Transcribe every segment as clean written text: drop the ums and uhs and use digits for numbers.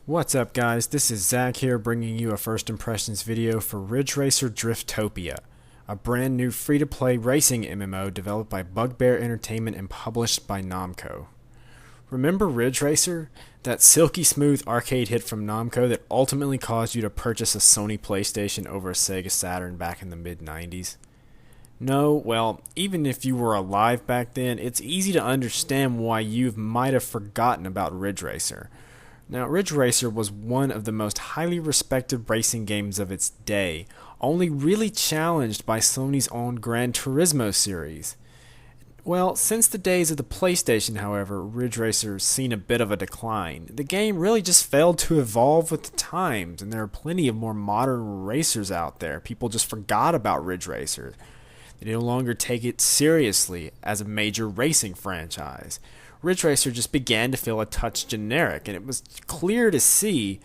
What's up guys, this is Zach here bringing you a first impressions video for Racer Driftopia, a brand new free-to-play racing MMO developed by Bugbear Entertainment and published by Namco. Remember Ridge Racer? That silky smooth arcade hit from Namco that ultimately caused you to purchase a Sony PlayStation over a Sega Saturn back in the mid-90s? No, well, even if you were alive back then, it's easy to understand why you might have forgotten about Ridge Racer. Now, Ridge Racer was one of the most highly respected racing games of its day, only really challenged by Sony's own Gran Turismo series. Well, since the days of the PlayStation, however, Ridge Racer's seen a bit of a decline. The game really just failed to evolve with the times, and there are plenty of more modern racers out there. People just forgot about Ridge Racer. They no longer take it seriously as a major racing franchise. Ridge Racer just began to feel a touch generic, and it was clear to see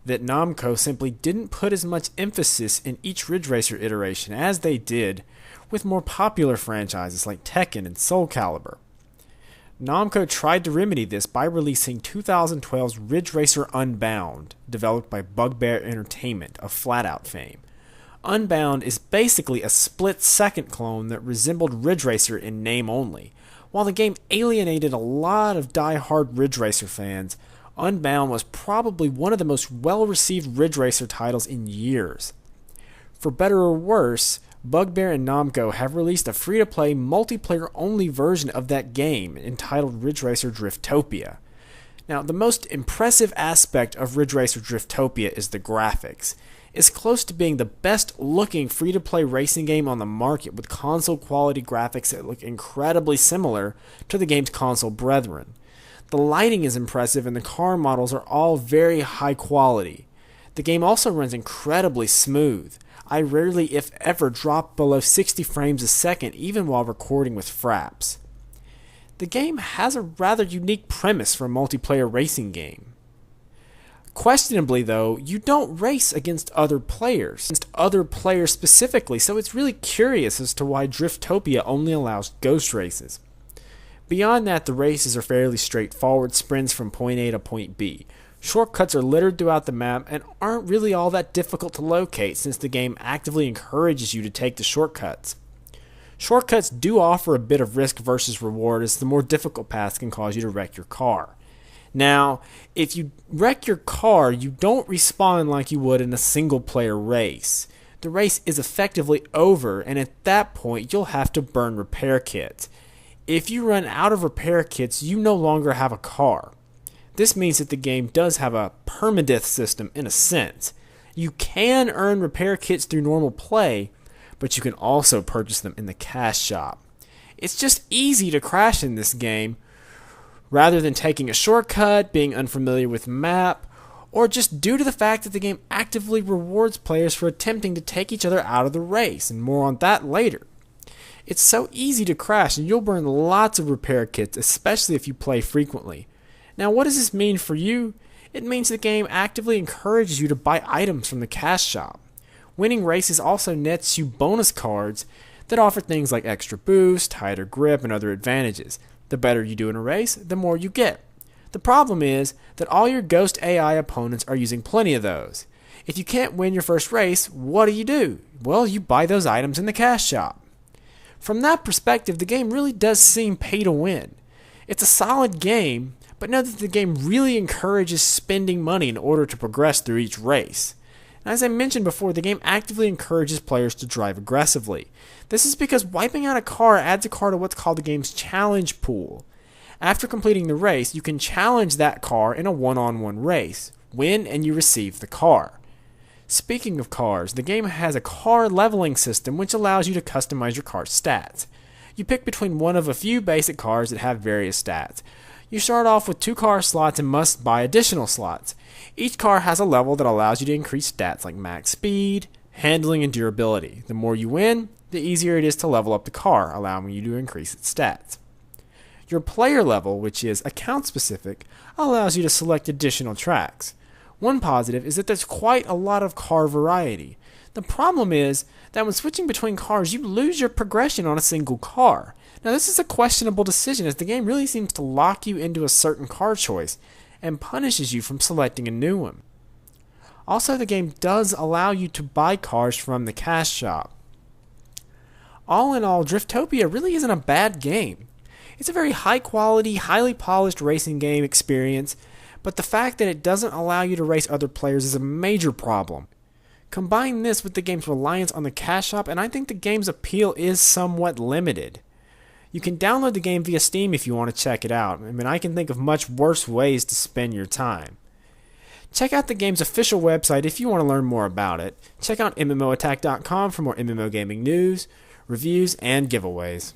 that Namco simply didn't put as much emphasis in each Ridge Racer iteration as they did with more popular franchises like Tekken and Soul Calibur. Namco tried to remedy this by releasing 2012's Ridge Racer Unbound, developed by Bugbear Entertainment of Flatout fame. Unbound is basically a split-second clone that resembled Ridge Racer in name only. While the game alienated a lot of die-hard Ridge Racer fans, Unbound was probably one of the most well-received Ridge Racer titles in years. For better or worse, Bugbear and Namco have released a free-to-play multiplayer-only version of that game entitled Ridge Racer Driftopia. Now, the most impressive aspect of Ridge Racer Driftopia is the graphics. It's close to being the best looking free-to-play racing game on the market, with console quality graphics that look incredibly similar to the game's console brethren. The lighting is impressive and the car models are all very high quality. The game also runs incredibly smooth. I rarely if ever drop below 60 frames a second even while recording with fraps. The game has a rather unique premise for a multiplayer racing game. Questionably, though, you don't race against other players specifically, so it's really curious as to why Driftopia only allows ghost races. Beyond that, the races are fairly straightforward sprints from point A to point B. Shortcuts are littered throughout the map and aren't really all that difficult to locate since the game actively encourages you to take the shortcuts. Shortcuts do offer a bit of risk versus reward, as the more difficult paths can cause you to wreck your car. Now, if you wreck your car, you don't respawn like you would in a single-player race. The race is effectively over, and at that point, you'll have to burn repair kits. If you run out of repair kits, you no longer have a car. This means that the game does have a permadeath system in a sense. You can earn repair kits through normal play, but you can also purchase them in the cash shop. It's just easy to crash in this game, rather than taking a shortcut, being unfamiliar with the map, or just due to the fact that the game actively rewards players for attempting to take each other out of the race, and more on that later. It's so easy to crash, and you'll burn lots of repair kits, especially if you play frequently. Now, what does this mean for you? It means the game actively encourages you to buy items from the cash shop. Winning races also nets you bonus cards that offer things like extra boost, tighter grip, and other advantages. The better you do in a race, the more you get. The problem is that all your Ghost AI opponents are using plenty of those. If you can't win your first race, what do? Well, you buy those items in the cash shop. From that perspective, the game really does seem pay to win. It's a solid game, but know that the game really encourages spending money in order to progress through each race. As I mentioned before, the game actively encourages players to drive aggressively. This is because wiping out a car adds a car to what's called the game's challenge pool. After completing the race, you can challenge that car in a one-on-one race. Win and you receive the car. Speaking of cars, the game has a car leveling system which allows you to customize your car's stats. You pick between one of a few basic cars that have various stats. You start off with 2 car slots and must buy additional slots. Each car has a level that allows you to increase stats like max speed, handling, and durability. The more you win, the easier it is to level up the car, allowing you to increase its stats. Your player level, which is account specific, allows you to select additional tracks. One positive is that there's quite a lot of car variety. The problem is that when switching between cars, you lose your progression on a single car. Now, this is a questionable decision, as the game really seems to lock you into a certain car choice, and punishes you from selecting a new one. Also, the game does allow you to buy cars from the cash shop. All in all, Driftopia really isn't a bad game. It's a very high quality, highly polished racing game experience, but the fact that it doesn't allow you to race other players is a major problem. Combine this with the game's reliance on the cash shop, and I think the game's appeal is somewhat limited. You can download the game via Steam if you want to check it out. I mean, I can think of much worse ways to spend your time. Check out the game's official website if you want to learn more about it. Check out MMOattack.com for more MMO gaming news, reviews, and giveaways.